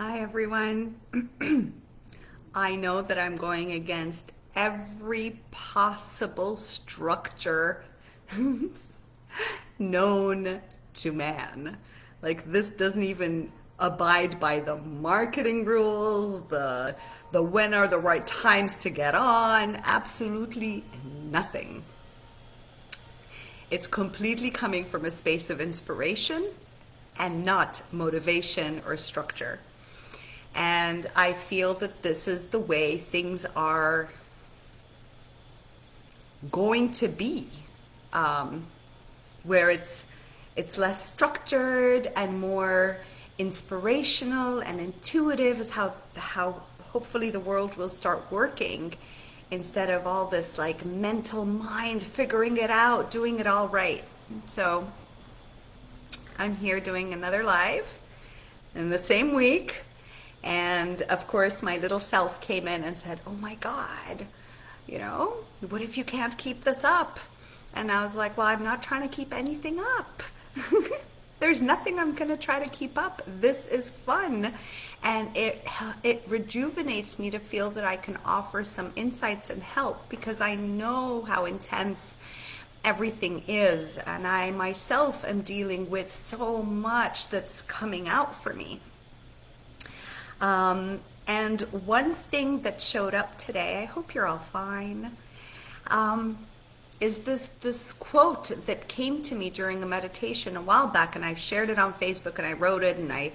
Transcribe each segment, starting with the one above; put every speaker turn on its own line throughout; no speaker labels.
Hi, everyone. I know that I'm going against every possible structure known to man. Like, this doesn't even abide by the marketing rules, the when are the right times to get on, absolutely nothing. It's completely coming from a space of inspiration and not motivation or structure. And I feel that this is the way things are going to be, where it's less structured and more inspirational and intuitive is how hopefully the world will start working, instead of all this like mental mind figuring it out, doing it all right. So I'm here doing another live in the same week. And of course, my little self came in and said, "Oh my God, what if you can't keep this up?" And I was like, "Well, I'm not trying to keep anything up." There's nothing I'm going to try to keep up. This is fun. And it rejuvenates me to feel that I can offer some insights and help, because I know how intense everything is. And I myself am dealing with so much that's coming out for me. And one thing that showed up today, I hope you're all fine, is this quote that came to me during a meditation a while back, and I shared it on Facebook and I wrote it and I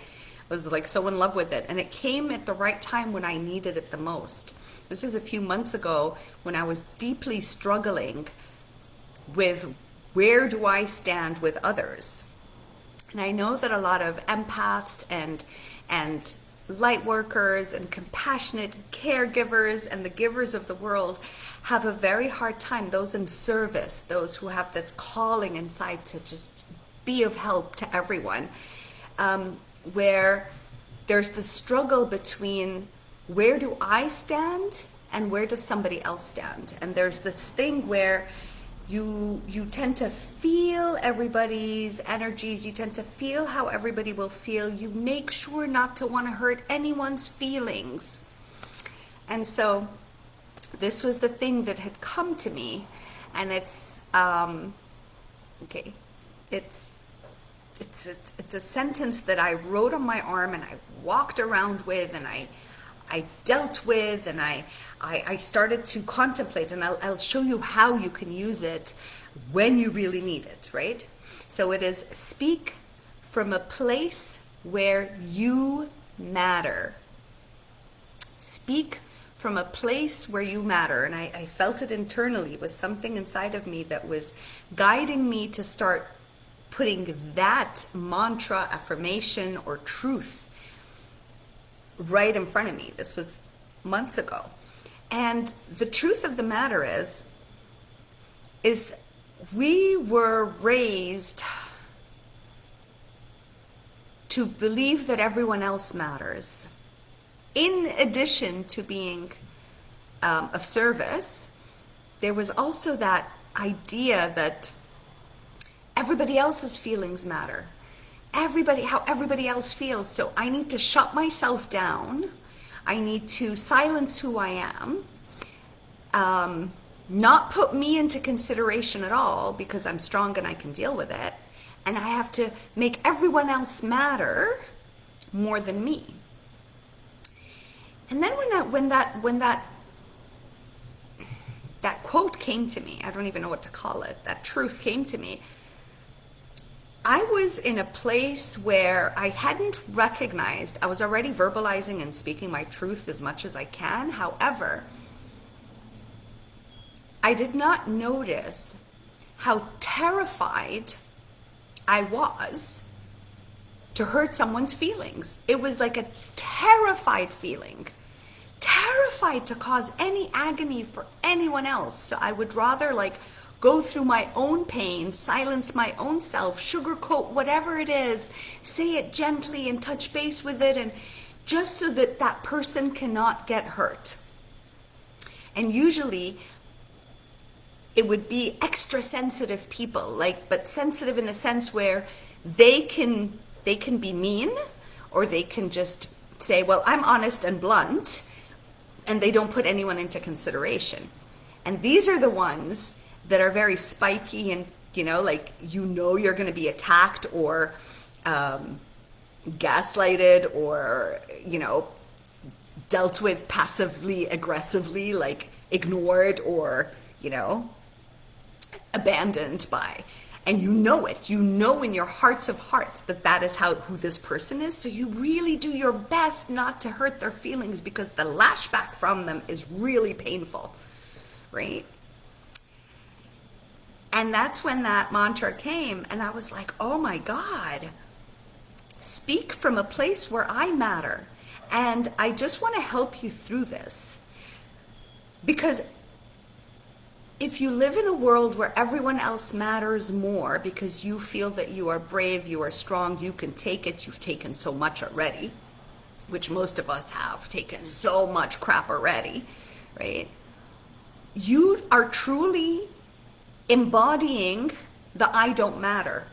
was like so in love with it, and it came at the right time when I needed it the most. This was a few months ago when I was deeply struggling with where do I stand with others. And I know that a lot of empaths and light workers and compassionate caregivers and the givers of the world have a very hard time, those in service, those who have this calling inside to just be of help to everyone, where there's the struggle between where do I stand and where does somebody else stand. And there's this thing where you tend to feel everybody's energies, you tend to feel how everybody will feel, you make sure not to want to hurt anyone's feelings. And so this was the thing that had come to me, and it's a sentence that I wrote on my arm and I walked around with, and I dealt with, and I started to contemplate, and I'll show you how you can use it when you really need it, right? So it is: speak from a place where you matter. Speak from a place where you matter. And I felt it internally. It was something inside of me that was guiding me to start putting that mantra, affirmation, or truth right in front of me. This was months ago. And the truth of the matter is we were raised to believe that everyone else matters. In addition to being of service, there was also that idea that everybody else's feelings matter. How everybody else feels. So I need to shut myself down. I need to silence who I am. Not put me into consideration at all, because I'm strong and I can deal with it. And I have to make everyone else matter more than me. And then when that quote came to me, I don't even know what to call it, that truth came to me, I was in a place where I hadn't recognized, I was already verbalizing and speaking my truth as much as I can. However, I did not notice how terrified I was to hurt someone's feelings. It was like a terrified feeling, terrified to cause any agony for anyone else. So I would rather go through my own pain, silence my own self, sugarcoat whatever it is, say it gently and touch base with it, and just so that that person cannot get hurt. And usually it would be extra sensitive people, but sensitive in a sense where they can be mean, or they can just say, well, I'm honest and blunt, and they don't put anyone into consideration. And these are the ones that are very spiky and, like, you're going to be attacked or gaslighted or, dealt with passively, aggressively, like ignored or, abandoned by. And you know it. You know in your hearts of hearts that is who this person is. So you really do your best not to hurt their feelings, because the lashback from them is really painful, right? And that's when that mantra came, and I was like, oh my God, speak from a place where I matter. And I just want to help you through this, because if you live in a world where everyone else matters more because you feel that you are brave, you are strong, you can take it, you've taken so much already, which most of us have taken so much crap already, right? You are truly embodying the I don't matter.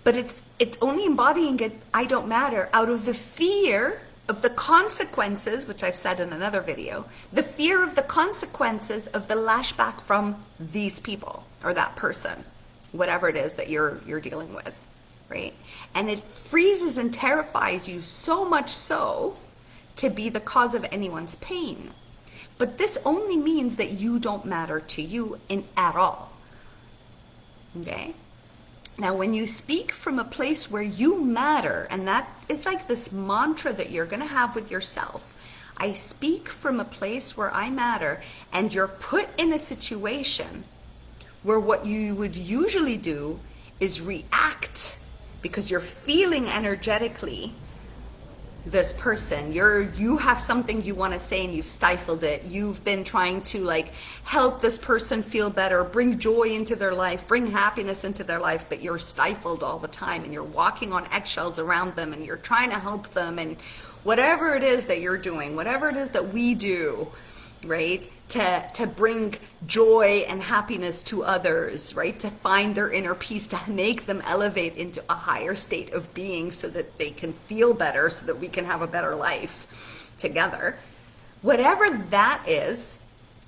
But it's only embodying it, I don't matter, out of the fear of the consequences, which I've said in another video, the fear of the consequences of the lashback from these people or that person, whatever it is that you're dealing with, right? And it freezes and terrifies you so much so to be the cause of anyone's pain. But this only means that you don't matter to you at all, okay? Now, when you speak from a place where you matter, and that is like this mantra that you're going to have with yourself, I speak from a place where I matter, and you're put in a situation where what you would usually do is react because you're feeling energetically this person. You have something you want to say and you've stifled it. You've been trying to like help this person feel better, bring joy into their life, bring happiness into their life, but you're stifled all the time and you're walking on eggshells around them and you're trying to help them, and whatever it is that you're doing, whatever it is that we do, right? To bring joy and happiness to others, right? To find their inner peace, to make them elevate into a higher state of being so that they can feel better, so that we can have a better life together. Whatever that is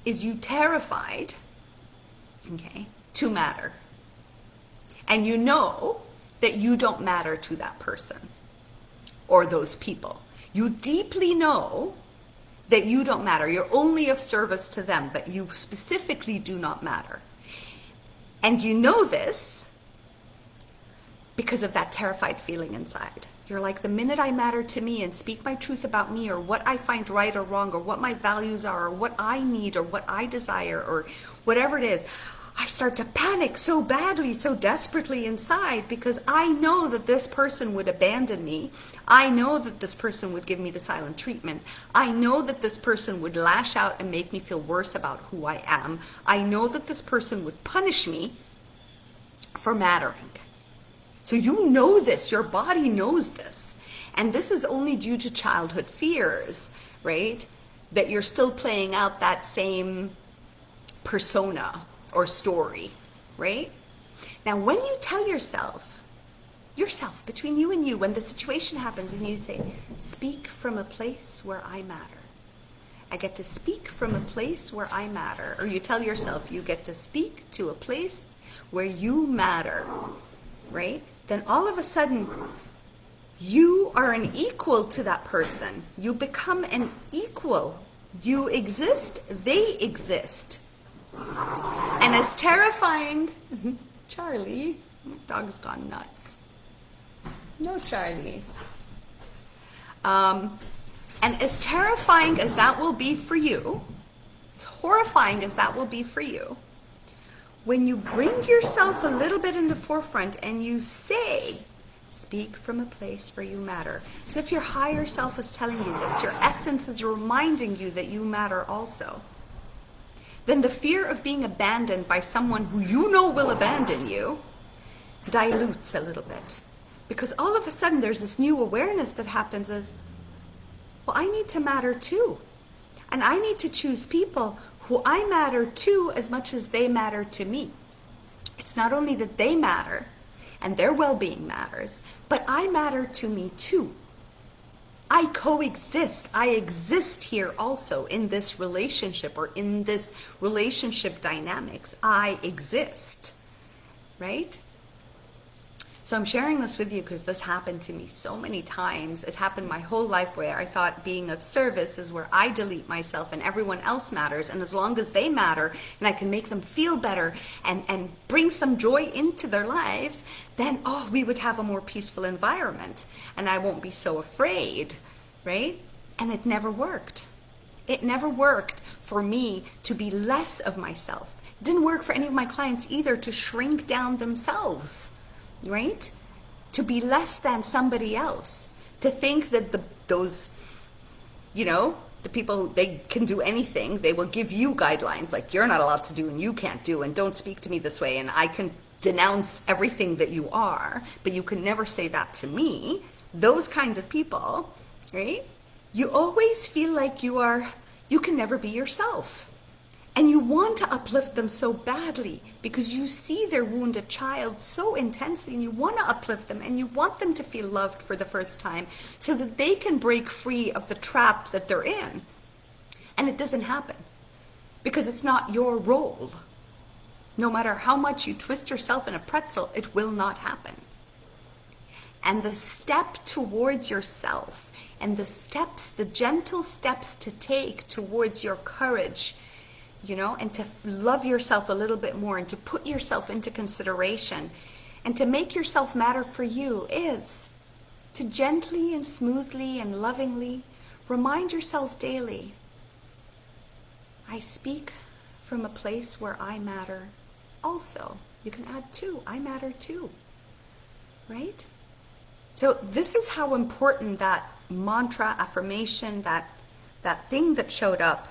you terrified, okay, to matter. And you know that you don't matter to that person or those people. You deeply know that you don't matter. You're only of service to them, but you specifically do not matter. And you know this because of that terrified feeling inside. You're like, the minute I matter to me and speak my truth about me, or what I find right or wrong, or what my values are, or what I need, or what I desire, or whatever it is, I start to panic so badly, so desperately inside, because I know that this person would abandon me. I know that this person would give me the silent treatment. I know that this person would lash out and make me feel worse about who I am. I know that this person would punish me for mattering. So you know this, your body knows this. And this is only due to childhood fears, right? That you're still playing out that same persona or story, right? Now, when you tell yourself, between you and you, when the situation happens and you say, speak from a place where I matter. I get to speak from a place where I matter. Or you tell yourself, you get to speak to a place where you matter, right? Then all of a sudden, you are an equal to that person. You become an equal. You exist, they exist. And as terrifying, Charlie, dog's gone nuts. No, Charlie. And as terrifying as that will be for you, as horrifying as that will be for you, when you bring yourself a little bit in the forefront and you say, speak from a place where you matter, as if your higher self is telling you this, your essence is reminding you that you matter also, then the fear of being abandoned by someone who you know will abandon you dilutes a little bit. Because all of a sudden there's this new awareness that happens as, well, I need to matter too. And I need to choose people who I matter to as much as they matter to me. It's not only that they matter and their well-being matters, but I matter to me too. I coexist. I exist here also in this relationship or in this relationship dynamics. I exist, right? So I'm sharing this with you because this happened to me so many times. It happened my whole life where I thought being of service is where I delete myself and everyone else matters. And as long as they matter and I can make them feel better and bring some joy into their lives, then, we would have a more peaceful environment and I won't be so afraid, right? And it never worked. It never worked for me to be less of myself. It didn't work for any of my clients either to shrink down themselves. Right? To be less than somebody else. To think that those, the people, they can do anything. They will give you guidelines like you're not allowed to do and you can't do and don't speak to me this way and I can denounce everything that you are, but you can never say that to me. Those kinds of people, right? You always feel like you can never be yourself. And you want to uplift them so badly because you see their wounded child so intensely and you want to uplift them and you want them to feel loved for the first time so that they can break free of the trap that they're in. And it doesn't happen because it's not your role. No matter how much you twist yourself in a pretzel, it will not happen. And the step towards yourself and the gentle steps to take towards your courage, and to love yourself a little bit more and to put yourself into consideration and to make yourself matter for you is to gently and smoothly and lovingly remind yourself daily, I speak from a place where I matter also. You can add too, I matter too, right? So this is how important that mantra, affirmation, that thing that showed up,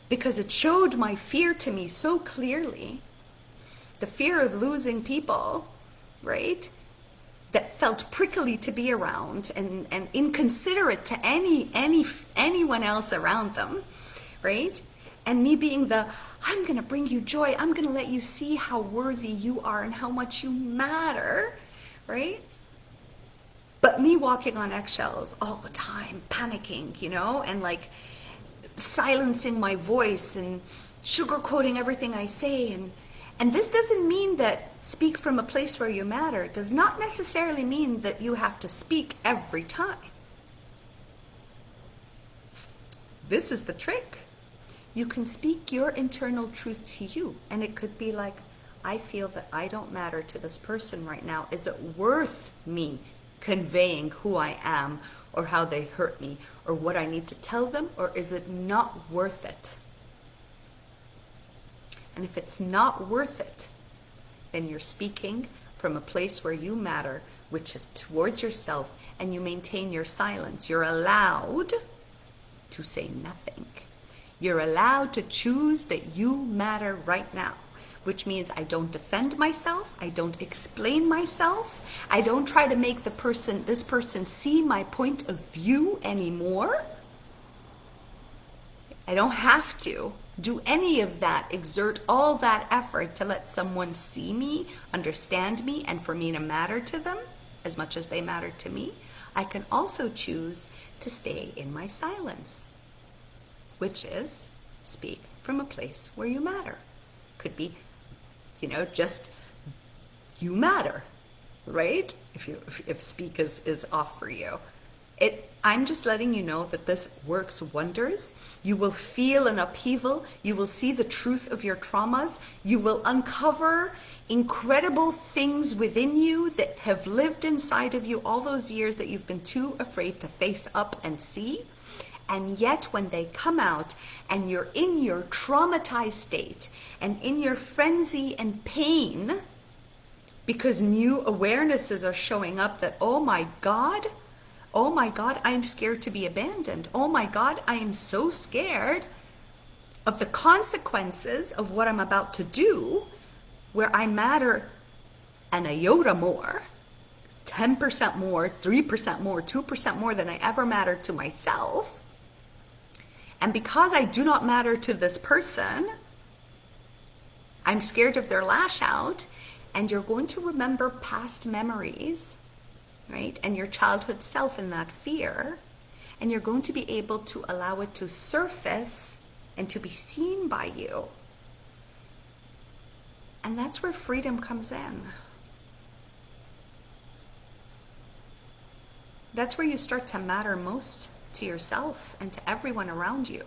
because it showed my fear to me so clearly, the fear of losing people, right? That felt prickly to be around and inconsiderate to anyone else around them, right? And me being I'm going to bring you joy. I'm going to let you see how worthy you are and how much you matter, right? But me walking on eggshells all the time, panicking, and silencing my voice and sugarcoating everything I say. And this doesn't mean that speak from a place where you matter. It does not necessarily mean that you have to speak every time. This is the trick. You can speak your internal truth to you. And it could be like, I feel that I don't matter to this person right now. Is it worth me conveying who I am or how they hurt me or what I need to tell them, or is it not worth it? And if it's not worth it, then you're speaking from a place where you matter, which is towards yourself, and you maintain your silence. You're allowed to say nothing. You're allowed to choose that you matter right now, which means I don't defend myself, I don't explain myself, I don't try to make this person see my point of view anymore. I don't have to do any of that, exert all that effort to let someone see me, understand me, and for me to matter to them as much as they matter to me. I can also choose to stay in my silence, which is speak from a place where you matter. Could be just you matter, right? If speak is off for you. I'm just letting you know that this works wonders. You will feel an upheaval. You will see the truth of your traumas. You will uncover incredible things within you that have lived inside of you all those years that you've been too afraid to face up and see. And yet when they come out and you're in your traumatized state and in your frenzy and pain because new awarenesses are showing up that, oh my God, I'm scared to be abandoned. Oh my God, I am so scared of the consequences of what I'm about to do, where I matter an iota more, 10% more, 3% more, 2% more than I ever mattered to myself. And because I do not matter to this person, I'm scared of their lash out, and you're going to remember past memories, right? And your childhood self in that fear. And you're going to be able to allow it to surface and to be seen by you. And that's where freedom comes in. That's where you start to matter most to yourself and to everyone around you.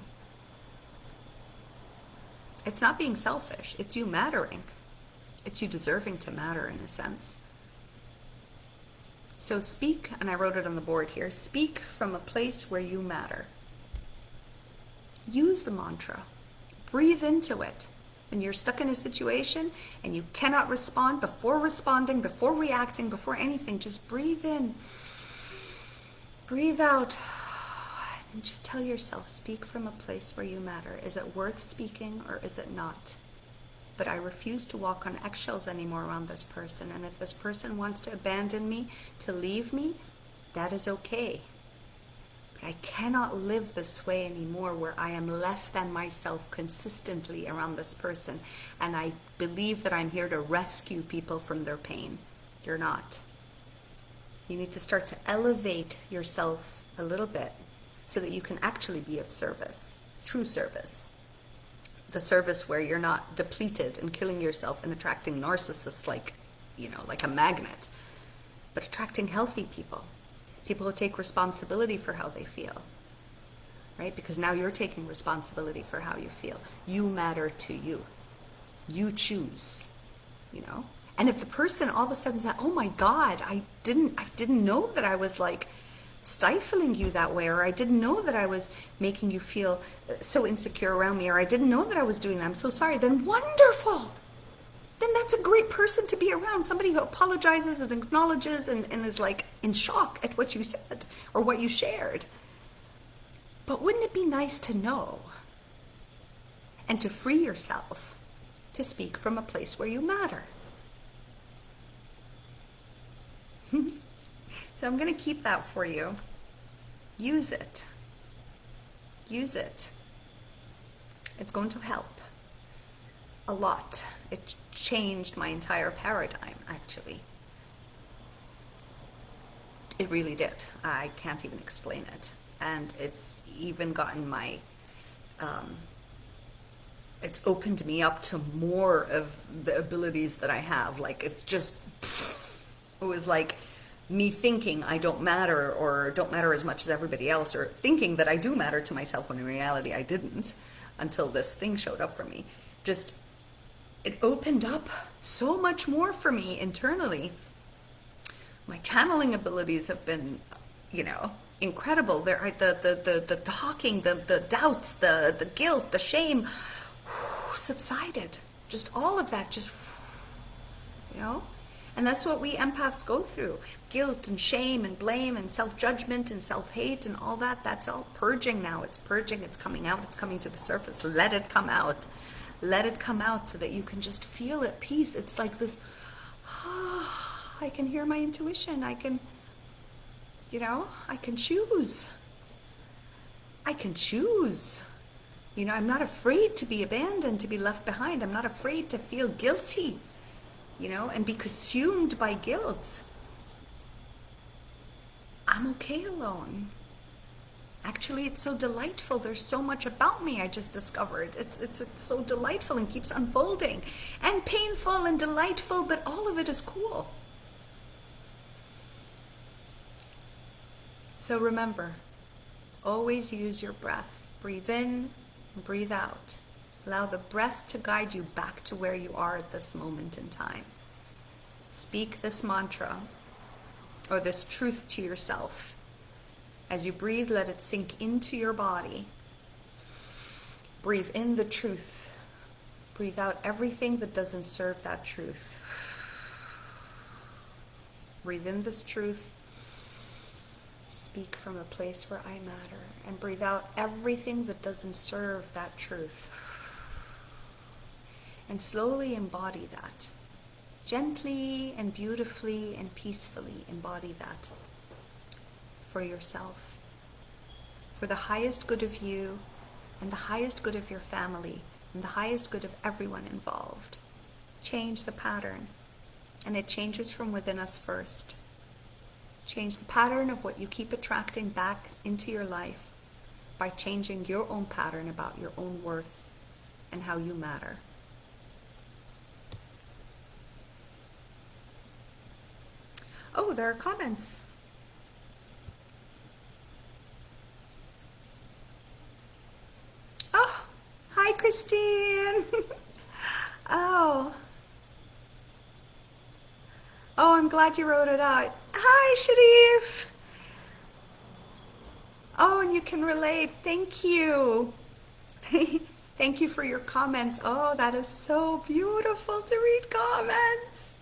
It's not being selfish, it's you mattering. It's you deserving to matter in a sense. So speak, and I wrote it on the board here, speak from a place where you matter. Use the mantra. Breathe into it. When you're stuck in a situation and you cannot respond, before responding, before reacting, before anything, just breathe in. Breathe out. And just tell yourself, speak from a place where you matter. Is it worth speaking or is it not? But I refuse to walk on eggshells anymore around this person. And if this person wants to abandon me, to leave me, that is okay. But I cannot live this way anymore where I am less than myself consistently around this person. And I believe that I'm here to rescue people from their pain. You're not. You need to start to elevate yourself a little bit so that you can actually be of service, true service. The service where you're not depleted and killing yourself and attracting narcissists like a magnet, but attracting healthy people who take responsibility for how they feel, right? Because now you're taking responsibility for how you feel. You matter to you. You choose, And if the person all of a sudden said, "Oh my God, I didn't know that I was like stifling you that way, or I didn't know that I was making you feel so insecure around me, or I didn't know that I was doing that, I'm so sorry," then wonderful. Then that's a great person to be around. Somebody who apologizes and acknowledges and is like in shock at what you said or what you shared. But wouldn't it be nice to know and to free yourself to speak from a place where you matter? So I'm going to keep that for you. Use it. Use it. It's going to help a lot. It changed my entire paradigm, actually. It really did. I can't even explain it. And it's even gotten it's opened me up to more of the abilities that I have. Like, it's just, it was like me thinking I don't matter or don't matter as much as everybody else, or thinking that I do matter to myself when in reality I didn't until this thing showed up for me. Just, it opened up so much more for me internally. My channeling abilities have been, incredible. There are the talking, the doubts, the guilt, the shame subsided. Just all of that, And that's what we empaths go through. Guilt and shame and blame and self-judgment and self-hate and all that. That's all purging now. It's purging. It's coming out. It's coming to the surface. Let it come out. Let it come out so that you can just feel at peace. It's like this, I can hear my intuition. I can choose. I can choose. I'm not afraid to be abandoned, to be left behind. I'm not afraid to feel guilty. And be consumed by guilt. I'm okay alone. Actually, it's so delightful. There's so much about me I just discovered. It's so delightful and keeps unfolding. And painful and delightful, but all of it is cool. So remember, always use your breath. Breathe in and breathe out. Allow the breath to guide you back to where you are at this moment in time. Speak this mantra or this truth to yourself. As you breathe, let it sink into your body. Breathe in the truth. Breathe out everything that doesn't serve that truth. Breathe in this truth. Speak from a place where I matter. And breathe out everything that doesn't serve that truth. And slowly embody that. Gently and beautifully and peacefully embody that for yourself. For the highest good of you and the highest good of your family and the highest good of everyone involved. Change the pattern. And it changes from within us first. Change the pattern of what you keep attracting back into your life by changing your own pattern about your own worth and how you matter. Oh, there are comments. Oh, hi, Christine. Oh. Oh, I'm glad you wrote it out. Hi, Sharif. Oh, and you can relate. Thank you. Thank you for your comments. Oh, that is so beautiful to read comments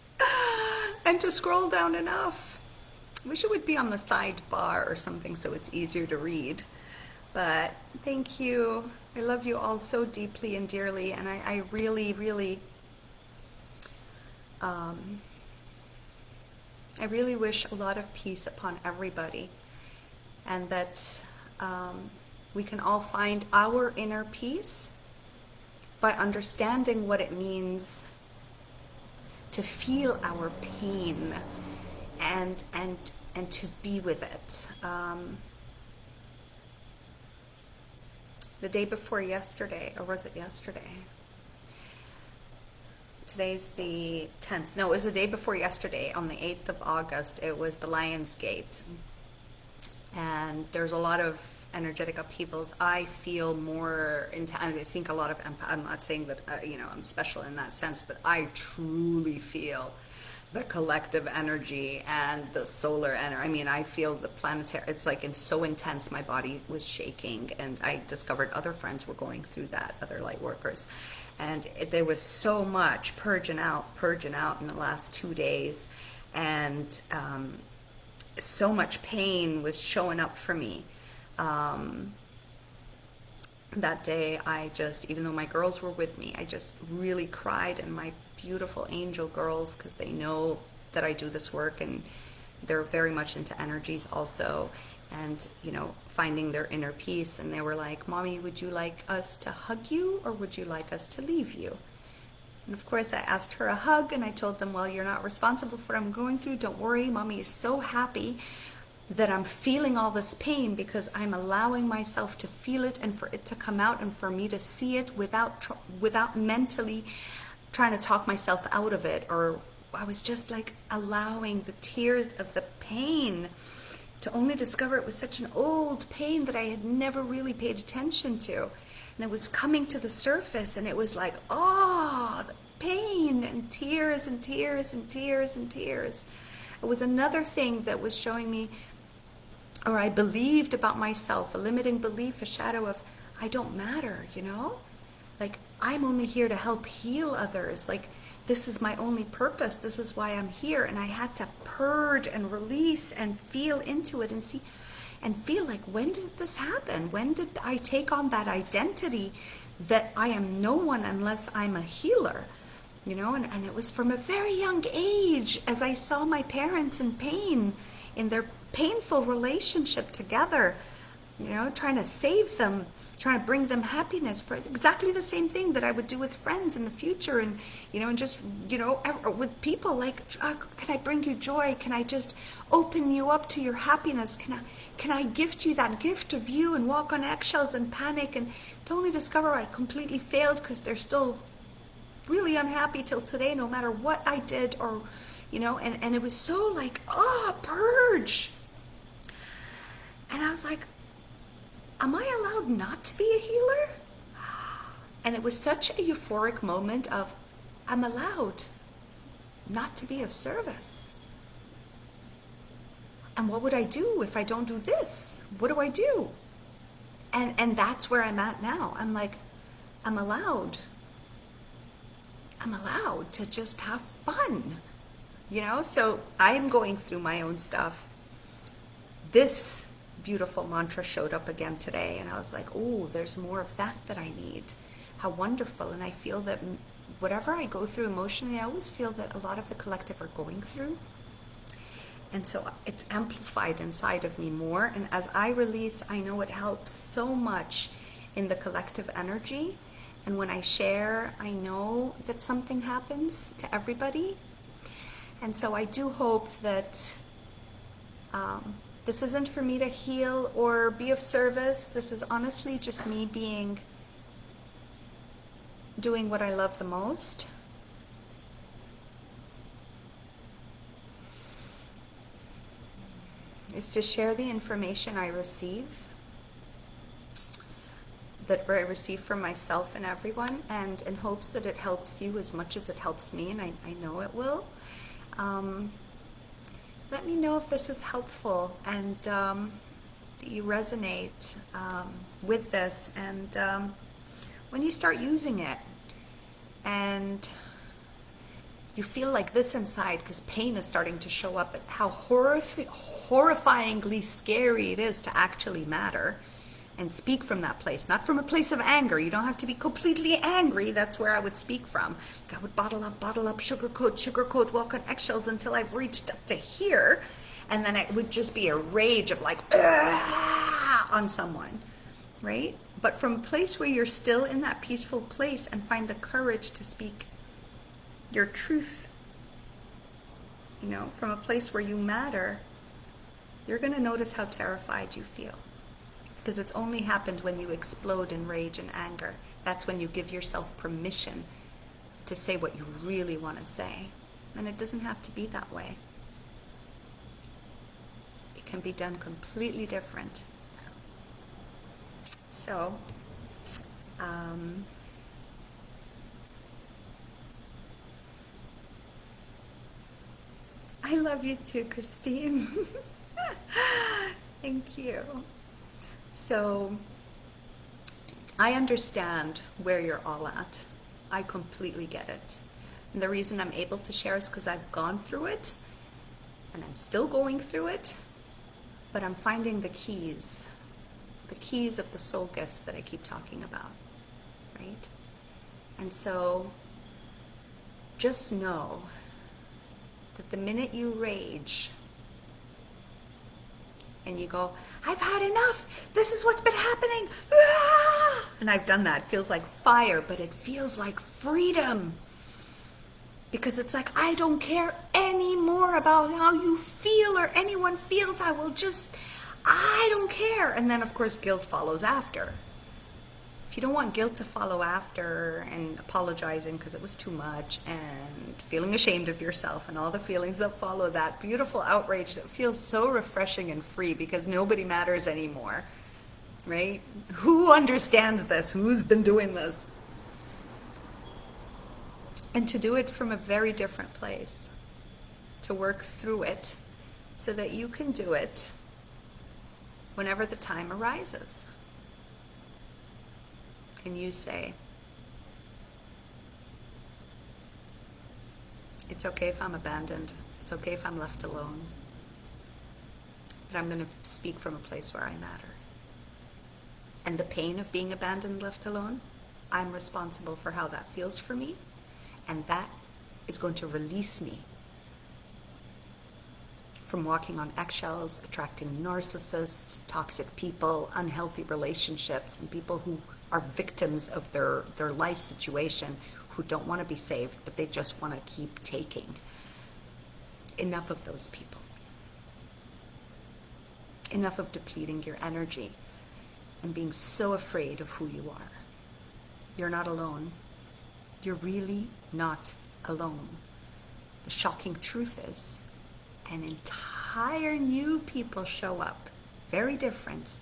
and to scroll down enough. I wish it would be on the sidebar or something so it's easier to read. But thank you. I love you all so deeply and dearly, and I really, really, I really wish a lot of peace upon everybody, and that we can all find our inner peace by understanding what it means to feel our pain and to be with it. The day before yesterday, or was it yesterday? Today's the 10th. No, it was the day before yesterday, on the 8th of August. It was the Lion's Gate. And there's a lot of energetic upheavals. I feel more I think a lot of I'm not saying that I'm special in that sense, but I truly feel the collective energy and the solar energy. I mean, I feel the planetary, it's like it's so intense, my body was shaking, and I discovered other friends were going through that, other light workers, and there was so much purging out in the last 2 days, and so much pain was showing up for me. That day, I just, even though my girls were with me, I just really cried, and my beautiful angel girls, because they know that I do this work, and they're very much into energies also, and finding their inner peace, and they were like, "Mommy, would you like us to hug you, or would you like us to leave you?" And of course I asked her a hug, and I told them, "Well, you're not responsible for what I'm going through. Don't worry. Mommy is so happy that I'm feeling all this pain because I'm allowing myself to feel it and for it to come out and for me to see it without mentally trying to talk myself out of it." Or I was just like allowing the tears of the pain to only discover it was such an old pain that I had never really paid attention to. And it was coming to the surface, and it was like, oh, the pain, and tears and tears and tears and tears. It was another thing that was showing me, or I believed about myself, a limiting belief, a shadow of, I don't matter, Like, I'm only here to help heal others. Like, this is my only purpose. This is why I'm here. And I had to purge and release and feel into it and see and feel like, when did this happen? When did I take on that identity that I am no one unless I'm a healer? And it was from a very young age, as I saw my parents in pain, in their painful relationship together, trying to save them, trying to bring them happiness, but exactly the same thing that I would do with friends in the future, and and just with people, like, can I bring you joy? Can I just open you up to your happiness? Can I gift you that gift of you, and walk on eggshells and panic, and to only discover I completely failed because they're still really unhappy till today, no matter what I did, or and it was so like, purge. And I was like, am I allowed not to be a healer? And it was such a euphoric moment of, I'm allowed not to be of service. And what would I do if I don't do this? What do I do? And that's where I'm at now. I'm like, I'm allowed to just have fun, So I'm going through my own stuff. This beautiful mantra showed up again today, and I was like, oh, there's more of that I need. How wonderful. And I feel that whatever I go through emotionally, I always feel that a lot of the collective are going through. And so it's amplified inside of me more. And as I release, I know it helps so much in the collective energy. And when I share, I know that something happens to everybody. And so I do hope that This isn't for me to heal or be of service. This is honestly just me doing what I love the most. Is to share the information I receive, that I receive from myself and everyone, and in hopes that it helps you as much as it helps me, and I know it will. Let me know if this is helpful and you resonate with this, and when you start using it and you feel like this inside because pain is starting to show up, at how horrifyingly scary it is to actually matter and speak from that place, not from a place of anger. You don't have to be completely angry. That's where I would speak from. I would bottle up, sugarcoat, walk on eggshells until I've reached up to here, and then it would just be a rage of like on someone, right? But from a place where you're still in that peaceful place and find the courage to speak your truth, from a place where you matter, you're going to notice how terrified you feel. Because it's only happened when you explode in rage and anger. That's when you give yourself permission to say what you really want to say. And it doesn't have to be that way. It can be done completely different. So, I love you too, Christine. Thank you. So, I understand where you're all at. I completely get it. And the reason I'm able to share is because I've gone through it, and I'm still going through it, but I'm finding the keys of the soul gifts that I keep talking about, right? And so, just know that the minute you rage and you go, I've had enough, this is what's been happening, and I've done that. It feels like fire, but it feels like freedom, because it's like, I don't care anymore about how you feel or anyone feels. I don't care. And then of course guilt follows after. If you don't want guilt to follow after, and apologizing because it was too much, and feeling ashamed of yourself, and all the feelings that follow that beautiful outrage that feels so refreshing and free because nobody matters anymore, right? Who understands this? Who's been doing this? And to do it from a very different place, to work through it so that you can do it whenever the time arises. And you say, it's okay if I'm abandoned. It's okay if I'm left alone. But I'm going to speak from a place where I matter. And the pain of being abandoned, left alone, I'm responsible for how that feels for me. And that is going to release me from walking on eggshells, attracting narcissists, toxic people, unhealthy relationships, and people who are victims of their life situation, who don't want to be saved, but they just want to keep taking. Enough of those people. Enough of depleting your energy and being so afraid of who you are. You're not alone. You're really not alone. The shocking truth is, an entire new people show up, very different.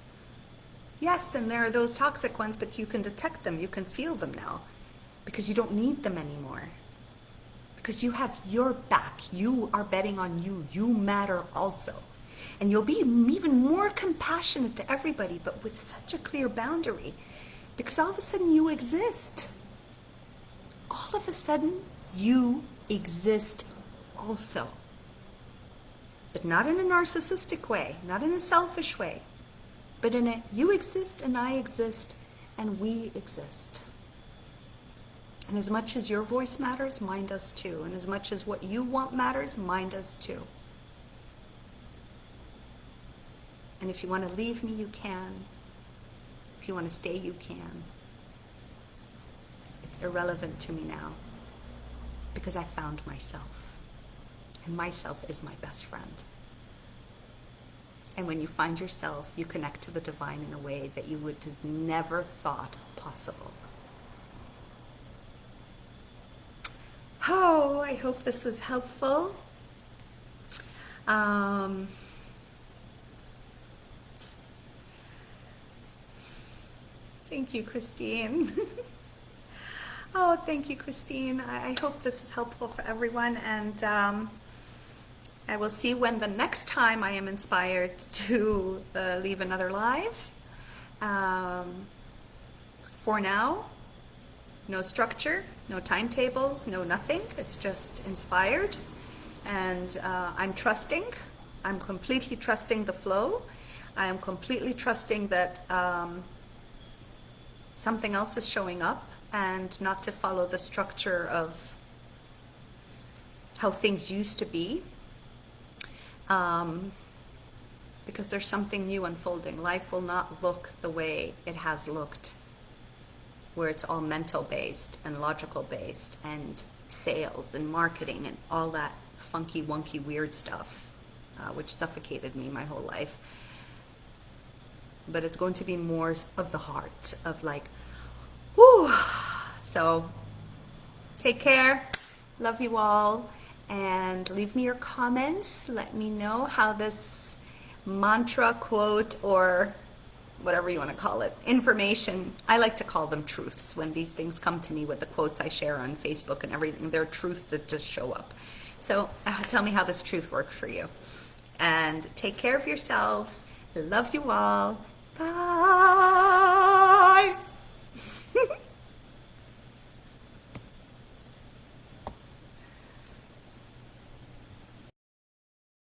Yes, and there are those toxic ones, but you can detect them, you can feel them now, because you don't need them anymore. Because you have your back, you are betting on you, you matter also. And you'll be even more compassionate to everybody, but with such a clear boundary, because all of a sudden you exist. All of a sudden you exist also. But not in a narcissistic way, not in a selfish way, but in a you exist and I exist and we exist. And as much as your voice matters, mine does too. And as much as what you want matters, mine does too. And if you want to leave me, you can. If you want to stay, you can. It's irrelevant to me now, because I found myself. And myself is my best friend. And when you find yourself, you connect to the divine in a way that you would have never thought possible. Oh, I hope this was helpful. Thank you, Christine. Oh, thank you, Christine. I hope this is helpful for everyone, and I will see when the next time I am inspired to leave another live. For now, no structure, no timetables, no nothing. It's just inspired, and I'm trusting. I'm completely trusting the flow. I am completely trusting that something else is showing up, and not to follow the structure of how things used to be, because there's something new unfolding. Life will not look the way it has looked, where it's all mental based and logical based and sales and marketing and all that funky wonky weird stuff, which suffocated me my whole life. But it's going to be more of the heart, of like, whoo. So take care, love you all, and leave me your comments. Let me know how this mantra, quote, or whatever you want to call it, information, I like to call them truths. When these things come to me with the quotes I share on Facebook and everything, they're truths that just show up. So tell me how this truth worked for you. And take care of yourselves. Love you all. Bye.